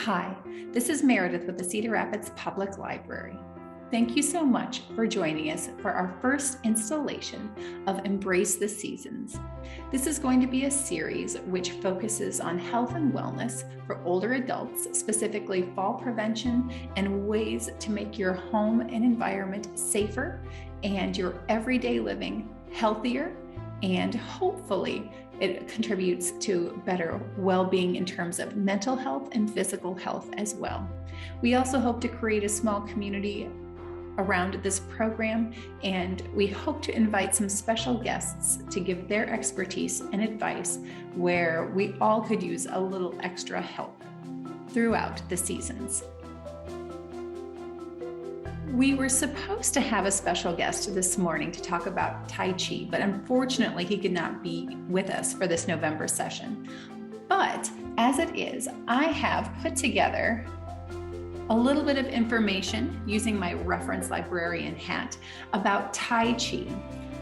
Hi, this is Meredith with the Cedar Rapids Public Library. Thank you so much for joining us for our first installation of Embrace the Seasons. This is going to be a series which focuses on health and wellness for older adults, specifically fall prevention and ways to make your home and environment safer and your everyday living healthier, and hopefully it contributes to better well-being in terms of mental health and physical health as well. We also hope to create a small community around this program, and we hope to invite some special guests to give their expertise and advice where we all could use a little extra help throughout the seasons. We were supposed to have a special guest this morning to talk about Tai Chi, but unfortunately he could not be with us for this November session. But as it is, I have put together a little bit of information using my reference librarian hat about Tai Chi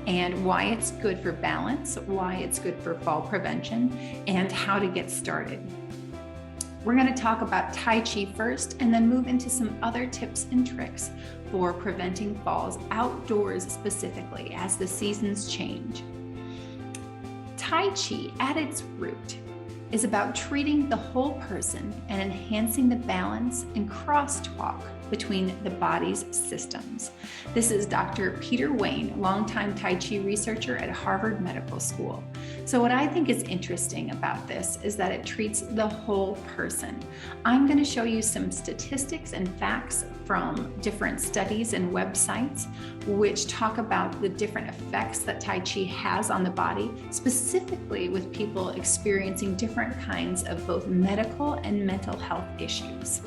and why it's good for balance, why it's good for fall prevention, and how to get started. We're going to talk about Tai Chi first and then move into some other tips and tricks for preventing falls outdoors specifically as the seasons change. Tai Chi at its root is about treating the whole person and enhancing the balance and crosstalk between the body's systems. This is Dr. Peter Wayne, longtime Tai Chi researcher at Harvard Medical School. So what I think is interesting about this is that it treats the whole person. I'm going to show you some statistics and facts from different studies and websites which talk about the different effects that Tai Chi has on the body, specifically with people experiencing different kinds of both medical and mental health issues.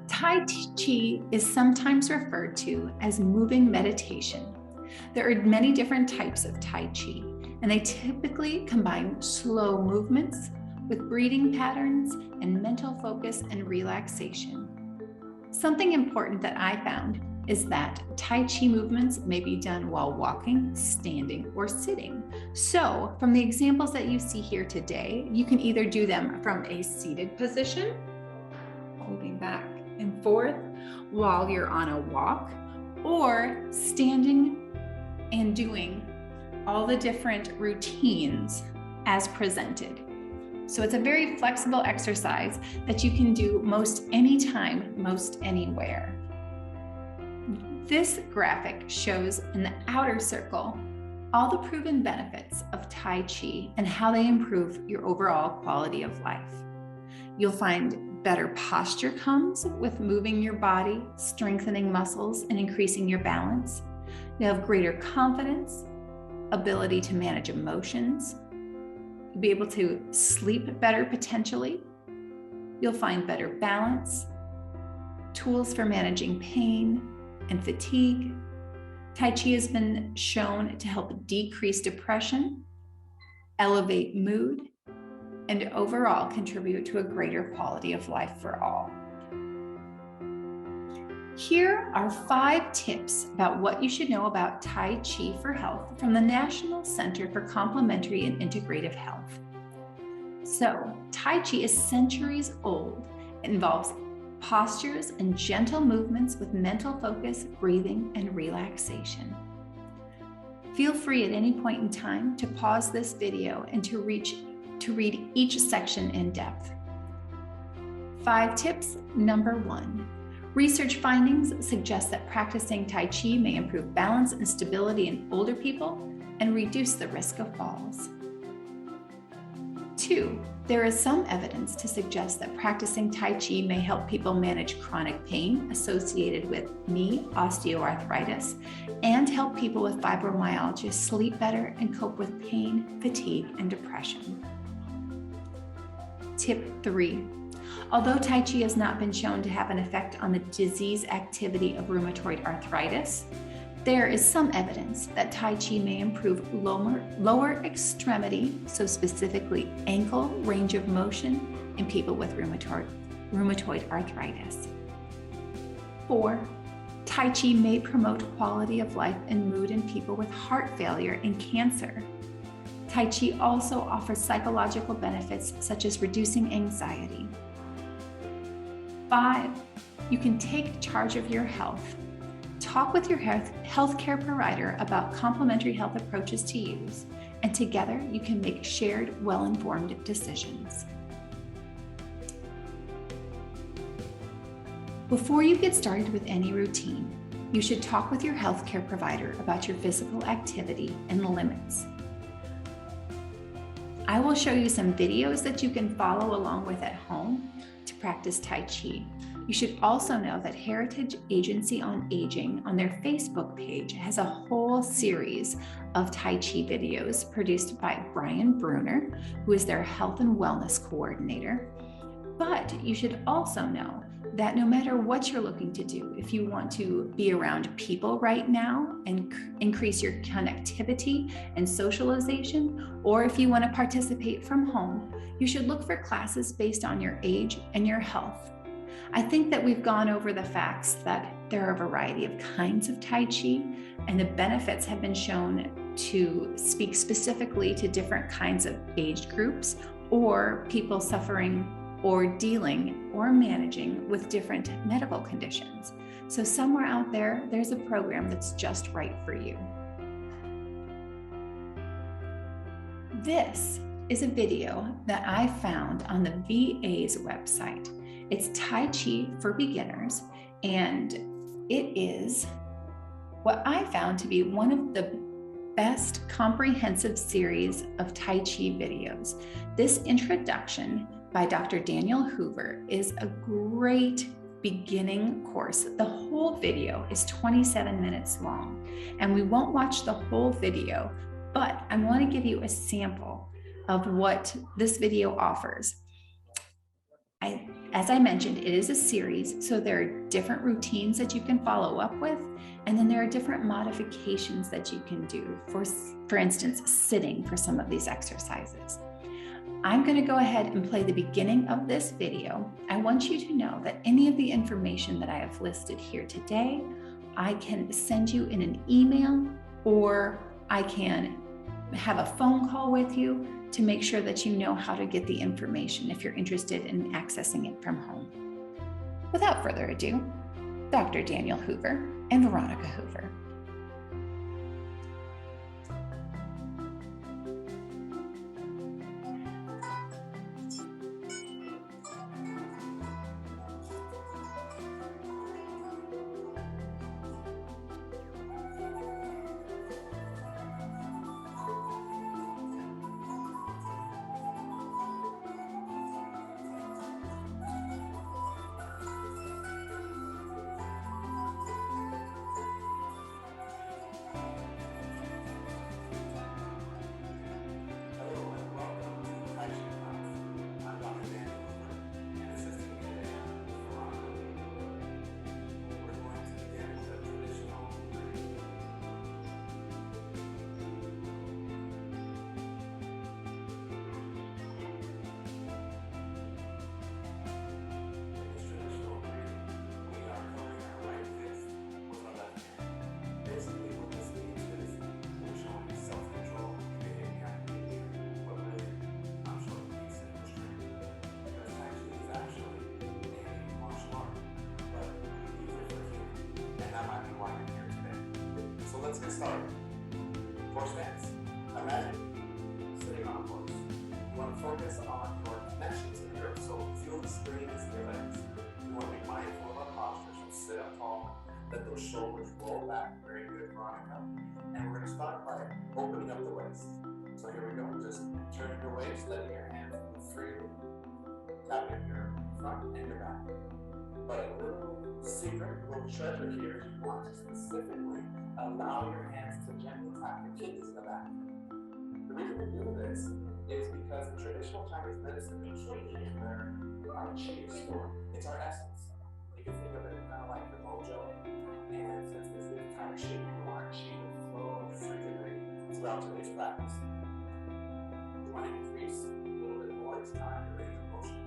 Tai Chi is sometimes referred to as moving meditation. There are many different types of Tai Chi, and they typically combine slow movements with breathing patterns and mental focus and relaxation. Something important that I found is that Tai Chi movements may be done while walking, standing, or sitting. So from the examples that you see here today, you can either do them from a seated position, moving back and forth while you're on a walk, or standing and doing all the different routines as presented. So it's a very flexible exercise that you can do most anytime, most anywhere. This graphic shows in the outer circle all the proven benefits of Tai Chi and how they improve your overall quality of life. You'll find better posture comes with moving your body, strengthening muscles, and increasing your balance. You'll have greater confidence, ability to manage emotions. You'll be able to sleep better potentially. You'll find better balance, tools for managing pain and fatigue. Tai Chi has been shown to help decrease depression, elevate mood, and overall contribute to a greater quality of life for all. Here are 5 tips about what you should know about Tai Chi for health from the National Center for Complementary and Integrative Health. So, Tai Chi is centuries old. It involves postures and gentle movements with mental focus, breathing, and relaxation. Feel free at any point in time to pause this video and to read each section in depth. 5 tips. Number 1. Research findings suggest that practicing Tai Chi may improve balance and stability in older people and reduce the risk of falls. 2. There is some evidence to suggest that practicing Tai Chi may help people manage chronic pain associated with knee osteoarthritis and help people with fibromyalgia sleep better and cope with pain, fatigue, and depression. Tip 3. Although Tai Chi has not been shown to have an effect on the disease activity of rheumatoid arthritis, there is some evidence that Tai Chi may improve lower extremity, so specifically ankle range of motion in people with rheumatoid arthritis. 4. Tai Chi may promote quality of life and mood in people with heart failure and cancer. Tai Chi also offers psychological benefits such as reducing anxiety. 5, you can take charge of your health. Talk with your healthcare provider about complementary health approaches to use, and together you can make shared, well-informed decisions. Before you get started with any routine, you should talk with your healthcare provider about your physical activity and limits. I will show you some videos that you can follow along with at home to practice Tai Chi. You should also know that Heritage Agency on Aging on their Facebook page has a whole series of Tai Chi videos produced by Brian Bruner, who is their health and wellness coordinator. But you should also know that no matter what you're looking to do, if you want to be around people right now and increase your connectivity and socialization, or if you want to participate from home, you should look for classes based on your age and your health. I think that we've gone over the facts that there are a variety of kinds of Tai Chi, and the benefits have been shown to speak specifically to different kinds of age groups or people suffering or dealing or managing with different medical conditions. So somewhere out there, there's a program that's just right for you. This is a video that I found on the VA's website. It's Tai Chi for Beginners, and it is what I found to be one of the best comprehensive series of Tai Chi videos. This introduction by Dr. Daniel Hoover is a great beginning course. The whole video is 27 minutes long, and we won't watch the whole video, but I want to give you a sample of what this video offers. As I mentioned, it is a series, so there are different routines that you can follow up with, and then there are different modifications that you can do, for instance, sitting for some of these exercises. I'm going to go ahead and play the beginning of this video. I want you to know that any of the information that I have listed here today, I can send you in an email, or I can have a phone call with you to make sure that you know how to get the information if you're interested in accessing it from home. Without further ado, Dr. Daniel Hoover and Veronica Hoover. Let's get started. Horse stance. Imagine sitting on a horse. You want to focus on your connection to the earth, so feel the springs in your legs. You want to be mindful of our posture, so sit up tall, let those shoulders roll back. Very good, Veronica. And we're going to start by opening up the waist. So here we go. Just turning your waist, letting your hands move freely, tapping your front and your back. But a little secret, a little treasure here is you want to specifically allow your hands to gently tap your kidneys in the back. The reason we do this is because in traditional Chinese medicine, we treat where our chi is stored. It's our essence. You can think of it kind of like the mojo. And since this is Tai Chi, we want chi to flow freely throughout today's practice. We want to increase a little bit more each time your range of motion.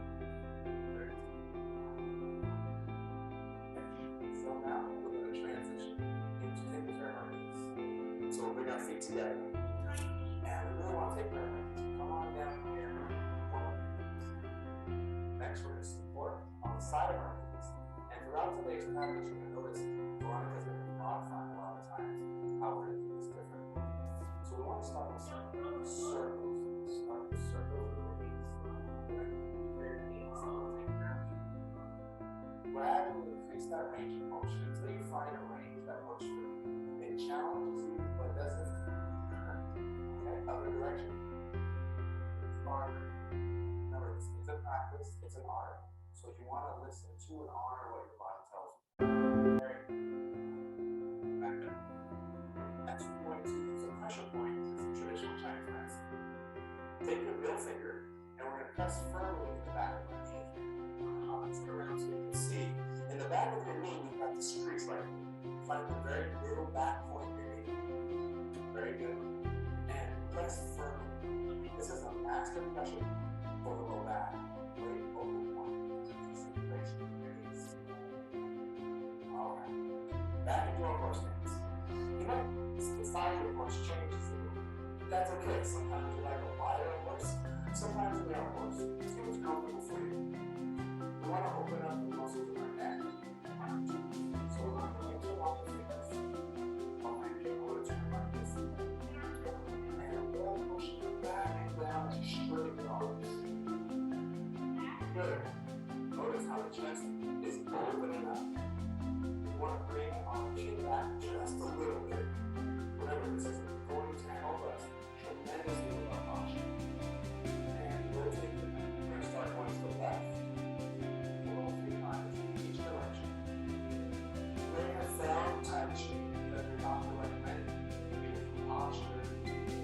So now we're going to transition into taking care of our knees. So we'll bring our feet together. And we really want to take days we've had, you're gonna notice Veronica's gonna be modifying a lot of times how we're gonna do this different. So we want to start with circles. Start with circles with the knees. Your knees, take your knee. Gradually increase that range of motion until you find a range that works for you. It challenges you, but doesn't. Okay, other direction. Farther. Remember, this is a practice, it's an art. So if you want to listen to and honor what your body tells you. Very good. Back up. Next, we're going to use a pressure point as a traditional Chinese medicine. Take your middle finger and we're going to press firmly in the back of our knee. Turn around so you can see. In the back of your knee, we've got this crease right here. Find the very middle back point of your knee. Very good. And press firmly. This is a master pressure for the low back. Great focal point. Consideration of your knees. All right. Back into our horse stance. You know, the size of the horse changes a little. That's okay. Sometimes you like a wider horse. Sometimes you like a horse. See what's comfortable for you. We want to open up the muscles of our neck. So we're not going to walk the fingers. Behind the quarter turn like this. And we'll push back and down to straighten the arms. Good. Notice how the chest is opening up. We want to bring our chin back just a little bit. Remember, this is going to help us tremendously with our posture. And rotate the neck. We're going to start going to the left. Pull 3 times in each direction. Bring a sound Tai Chi that your doctor recommended. Maybe for posture,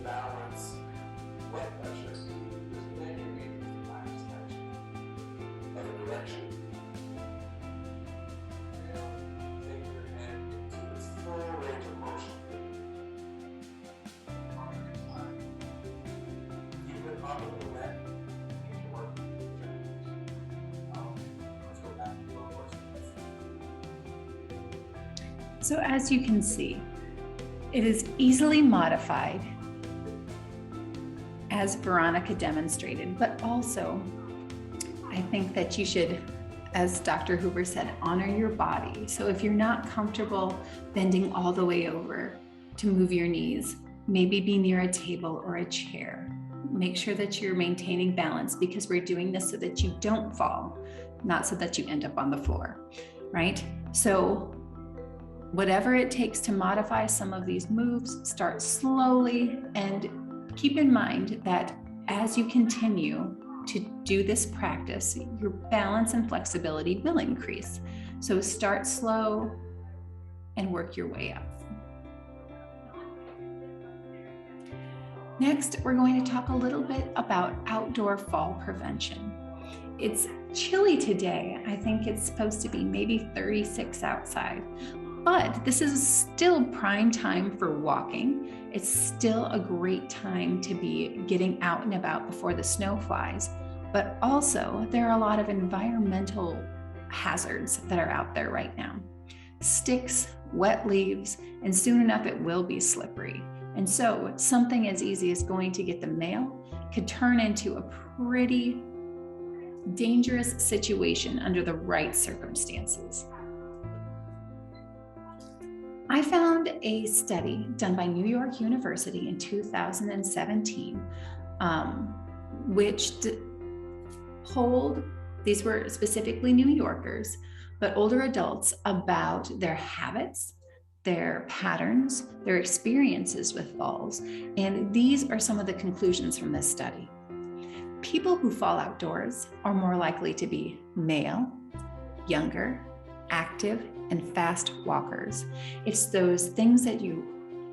balance, blood pressure. There's many reasons to practice Tai Chi. Other direction. And take your head into its full range of motion. Keep it up in the neck. Keep it working. Let's go back to our horse stance. So as you can see, it is easily modified as Veronica demonstrated, but also I think that you should, as Dr. Hoover said, honor your body. So if you're not comfortable bending all the way over to move your knees, maybe be near a table or a chair. Make sure that you're maintaining balance because we're doing this so that you don't fall, not so that you end up on the floor, right? So whatever it takes to modify some of these moves, start slowly and keep in mind that as you continue to do this practice, your balance and flexibility will increase. So start slow and work your way up. Next, we're going to talk a little bit about outdoor fall prevention. It's chilly today. I think it's supposed to be maybe 36 outside, but this is still prime time for walking. It's still a great time to be getting out and about before the snow flies, but also there are a lot of environmental hazards that are out there right now. Sticks, wet leaves, and soon enough it will be slippery. And so something as easy as going to get the mail could turn into a pretty dangerous situation under the right circumstances. I found a study done by New York University in 2017, which polled, these were specifically New Yorkers, but older adults about their habits, their patterns, their experiences with falls. And these are some of the conclusions from this study. People who fall outdoors are more likely to be male, younger, active, and fast walkers. It's those things that you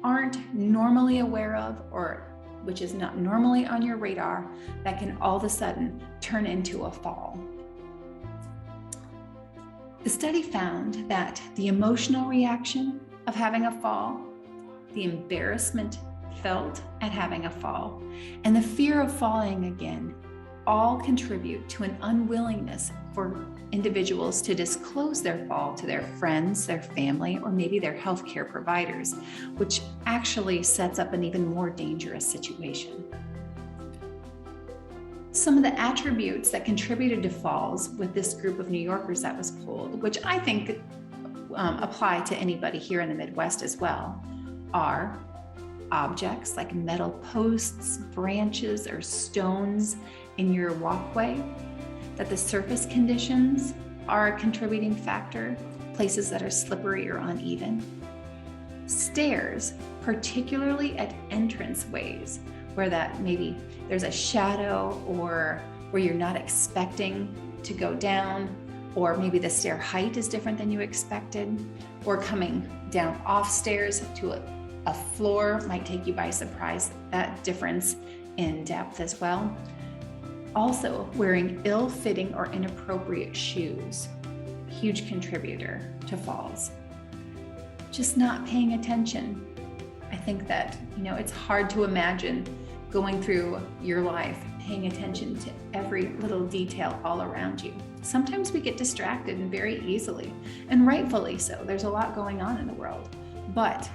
aren't normally aware of or which is not normally on your radar that can all of a sudden turn into a fall. The study found that the emotional reaction of having a fall, the embarrassment felt at having a fall, and the fear of falling again all contribute to an unwillingness for individuals to disclose their fall to their friends, their family, or maybe their healthcare providers, which actually sets up an even more dangerous situation. Some of the attributes that contributed to falls with this group of New Yorkers that was polled, which I think apply to anybody here in the Midwest as well, are objects like metal posts, branches, or stones in your walkway, that the surface conditions are a contributing factor, places that are slippery or uneven. Stairs, particularly at entranceways, where that maybe there's a shadow or where you're not expecting to go down, or maybe the stair height is different than you expected, or coming down off stairs to a floor might take you by surprise, that difference in depth as well. Also, wearing ill-fitting or inappropriate shoes, huge contributor to falls. Just not paying attention. I think that, it's hard to imagine going through your life, paying attention to every little detail all around you. Sometimes we get distracted and very easily, and rightfully so. There's a lot going on in the world, but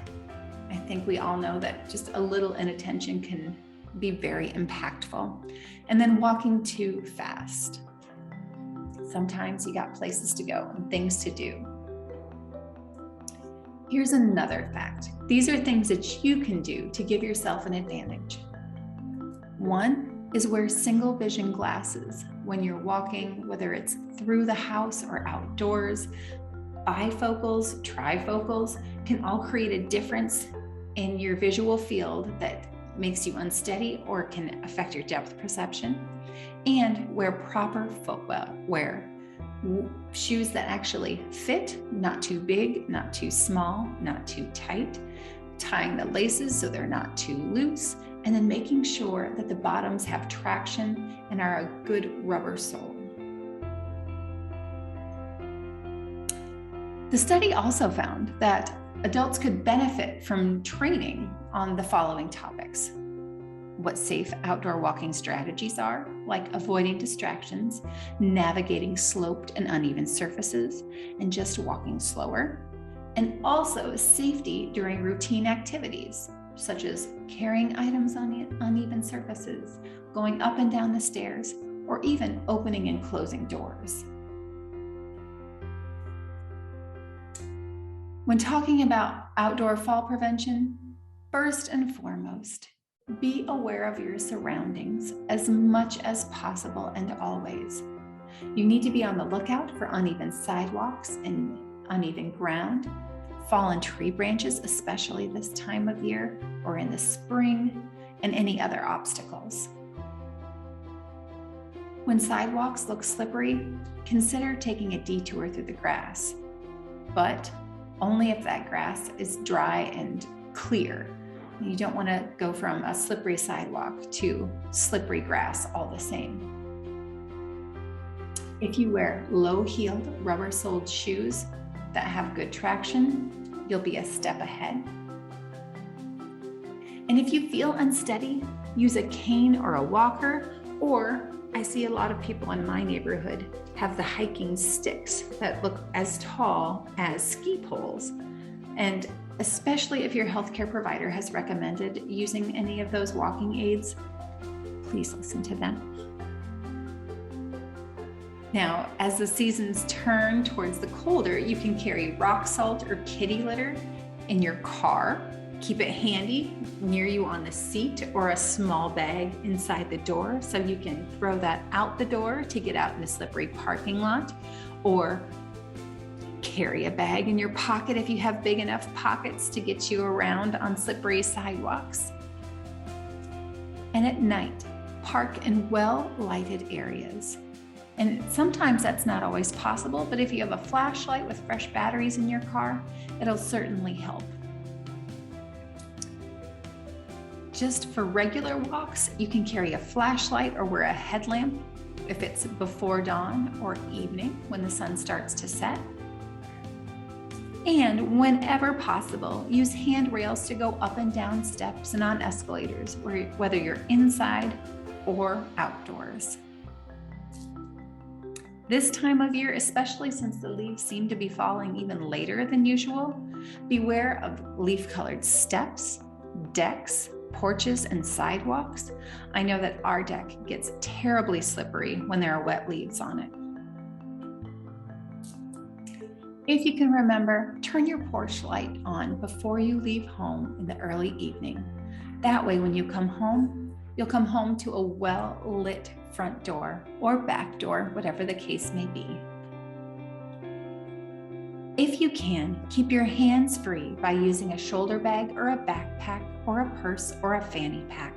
I think we all know that just a little inattention can be very impactful. And then walking too fast. Sometimes you got places to go and things to do. Here's another fact. These are things that you can do to give yourself an advantage. One is wear single vision glasses when you're walking, whether it's through the house or outdoors. Bifocals, trifocals can all create a difference in your visual field that makes you unsteady or can affect your depth perception. And wear proper footwear. Shoes that actually fit, not too big, not too small, not too tight, tying the laces so they're not too loose, and then making sure that the bottoms have traction and are a good rubber sole. The study also found that adults could benefit from training on the following topics: what safe outdoor walking strategies are, like avoiding distractions, navigating sloped and uneven surfaces, and just walking slower, and also safety during routine activities, such as carrying items on uneven surfaces, going up and down the stairs, or even opening and closing doors. When talking about outdoor fall prevention, first and foremost, be aware of your surroundings as much as possible and always. You need to be on the lookout for uneven sidewalks and uneven ground, fallen tree branches, especially this time of year or in the spring, and any other obstacles. When sidewalks look slippery, consider taking a detour through the grass, but only if that grass is dry and clear. You don't want to go from a slippery sidewalk to slippery grass all the same. If you wear low-heeled, rubber-soled shoes that have good traction, you'll be a step ahead. And if you feel unsteady, use a cane or a walker, or I see a lot of people in my neighborhood have the hiking sticks that look as tall as ski poles. And especially if your healthcare provider has recommended using any of those walking aids, please listen to them. Now, as the seasons turn towards the colder, you can carry rock salt or kitty litter in your car. Keep it handy near you on the seat or a small bag inside the door so you can throw that out the door to get out in the slippery parking lot, or carry a bag in your pocket if you have big enough pockets to get you around on slippery sidewalks. And at night, park in well-lighted areas. And sometimes that's not always possible, but if you have a flashlight with fresh batteries in your car, it'll certainly help. Just for regular walks, you can carry a flashlight or wear a headlamp if it's before dawn or evening when the sun starts to set. And whenever possible, use handrails to go up and down steps and on escalators, whether you're inside or outdoors. This time of year, especially since the leaves seem to be falling even later than usual, beware of leaf-colored steps, decks, porches, and sidewalks. I know that our deck gets terribly slippery when there are wet leaves on it. If you can remember, turn your porch light on before you leave home in the early evening. That way, when you come home, you'll come home to a well-lit front door or back door, whatever the case may be. If you can, keep your hands free by using a shoulder bag or a backpack or a purse or a fanny pack.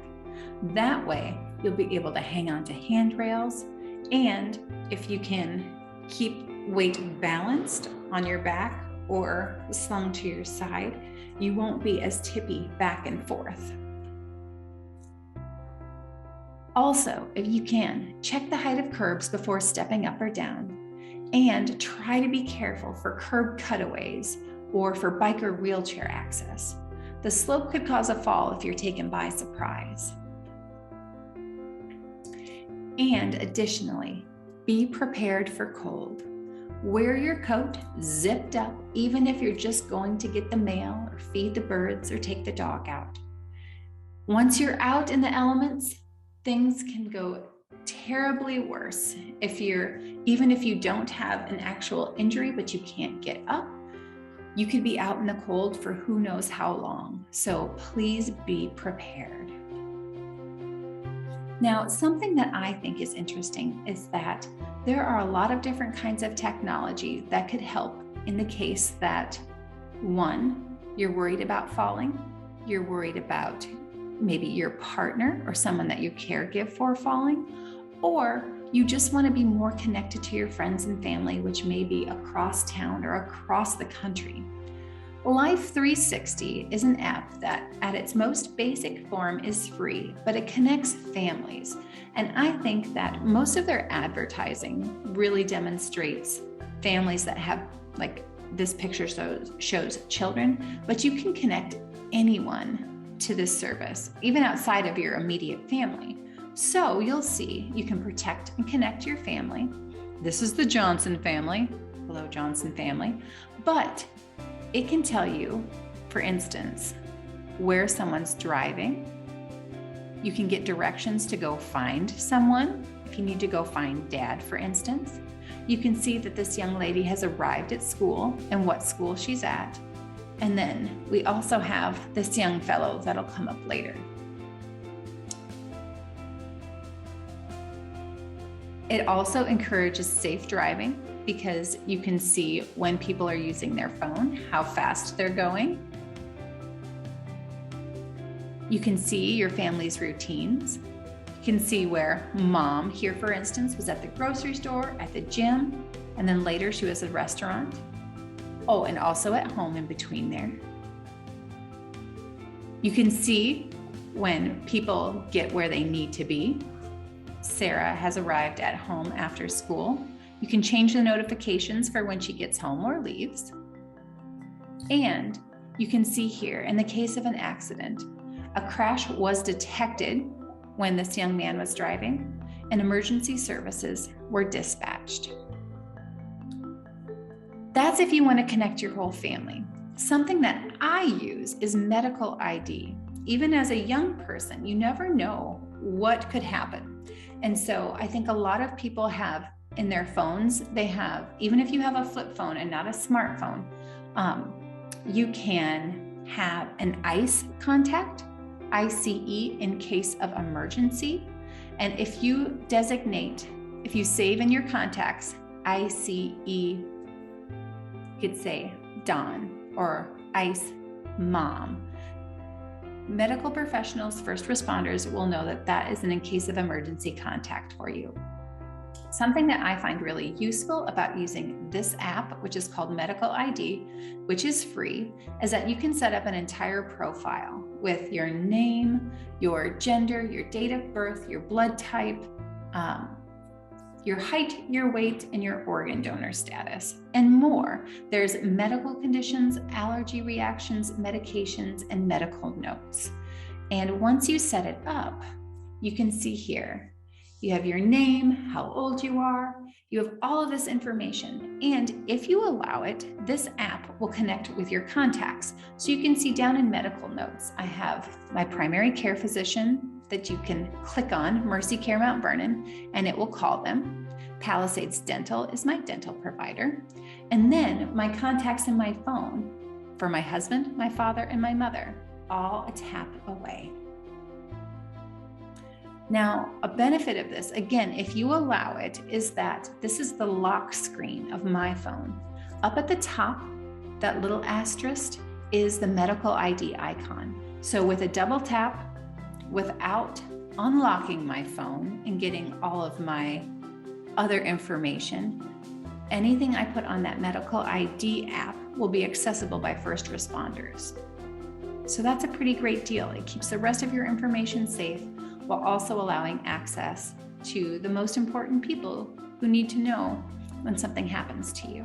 That way, you'll be able to hang on to handrails, and if you can, keep weight balanced on your back or slung to your side, you won't be as tippy back and forth. Also, if you can, check the height of curbs before stepping up or down, and try to be careful for curb cutaways or for biker wheelchair access. The slope could cause a fall if you're taken by surprise. And additionally, be prepared for cold. Wear your coat zipped up, even if you're just going to get the mail or feed the birds or take the dog out. Once you're out in the elements, things can go terribly worse. Even if you don't have an actual injury, but you can't get up, you could be out in the cold for who knows how long. So please be prepared. Now, something that I think is interesting is that there are a lot of different kinds of technology that could help in the case that, one, you're worried about falling, you're worried about maybe your partner or someone that you caregive for falling, or you just want to be more connected to your friends and family, which may be across town or across the country. Life 360 is an app that at its most basic form is free, but it connects families. And I think that most of their advertising really demonstrates families that have, like this picture shows children, but you can connect anyone to this service, even outside of your immediate family. So you'll see you can protect and connect your family. This is the Johnson family. Hello, Johnson family. But it can tell you, for instance, where someone's driving. You can get directions to go find someone. If you need to go find dad, for instance, you can see that this young lady has arrived at school and what school she's at. And then we also have this young fellow that'll come up later. It also encourages safe driving because you can see when people are using their phone, how fast they're going. You can see your family's routines. You can see where mom here, for instance, was at the grocery store, at the gym, and then later she was at a restaurant. Oh, and also at home in between there. You can see when people get where they need to be. Sarah has arrived at home after school. You can change the notifications for when she gets home or leaves. And you can see here, in the case of an accident, a crash was detected when this young man was driving, and emergency services were dispatched. That's if you want to connect your whole family. Something that I use is medical ID. Even as a young person, you never know what could happen. And so I think a lot of people have in their phones, they have, even if you have a flip phone and not a smartphone, you can have an ICE contact, ICE in case of emergency. And if you save in your contacts, ICE, you could say Don or ICE mom. Medical professionals, first responders will know that that is an in case of emergency contact for you. Something that I find really useful about using this app, which is called Medical ID, which is free, is that you can set up an entire profile with your name, your gender, your date of birth, your blood type, your height, your weight, and your organ donor status, and more. There's medical conditions, allergy reactions, medications, and medical notes. And once you set it up, you can see here, you have your name, how old you are, you have all of this information. And if you allow it, this app will connect with your contacts. So you can see down in medical notes, I have my primary care physician that you can click on, Mercy Care Mount Vernon, and it will call them. Palisades Dental is my dental provider. And then my contacts in my phone for my husband, my father, and my mother, all a tap away. Now, a benefit of this, again, if you allow it, is that this is the lock screen of my phone. Up at the top, that little asterisk is the medical ID icon. So with a double tap, without unlocking my phone and getting all of my other information, anything I put on that medical ID app will be accessible by first responders. So that's a pretty great deal. It keeps the rest of your information safe while also allowing access to the most important people who need to know when something happens to you.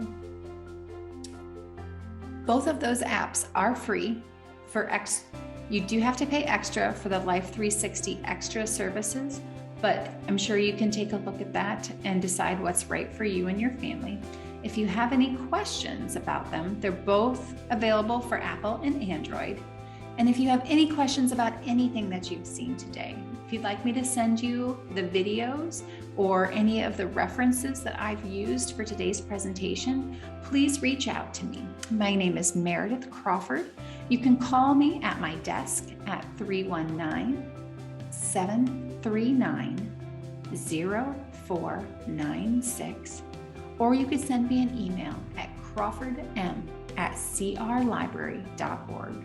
Both of those apps are free. You do have to pay extra for the Life 360 extra services, but I'm sure you can take a look at that and decide what's right for you and your family. If you have any questions about them, they're both available for Apple and Android. And if you have any questions about anything that you've seen today, if you'd like me to send you the videos or any of the references that I've used for today's presentation, please reach out to me. My name is Meredith Crawford. You can call me at my desk at 319-739-0496, or you could send me an email at crawfordm@crlibrary.org.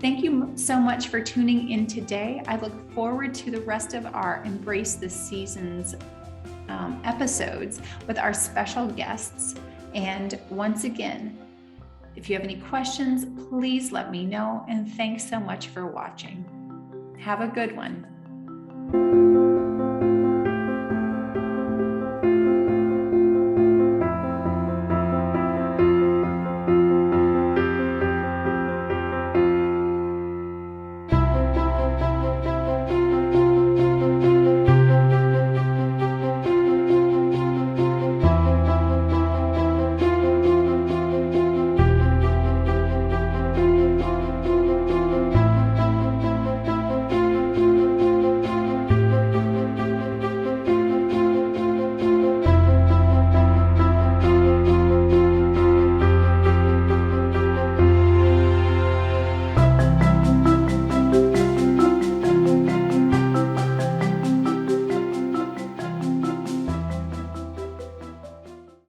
Thank you so much for tuning in today. I look forward to the rest of our Embrace the Seasons episodes with our special guests. And once again, if you have any questions, please let me know. And thanks so much for watching. Have a good one.